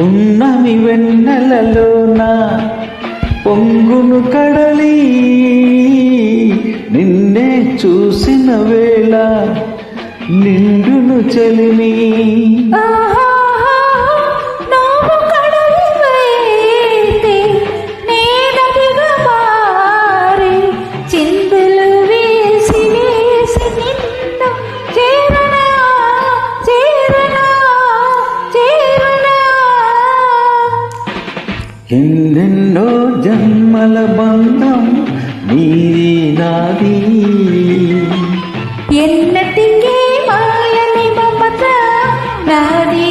ఉన్నమి వెన్నెలలోన పొంగును కడలి నిన్నే చూసిన వేళ నిండును చెలిమి. ఎన్నెన్నో జన్మల బంధం నీది నాది, ఎన్నటికీ మాయని మమత నాది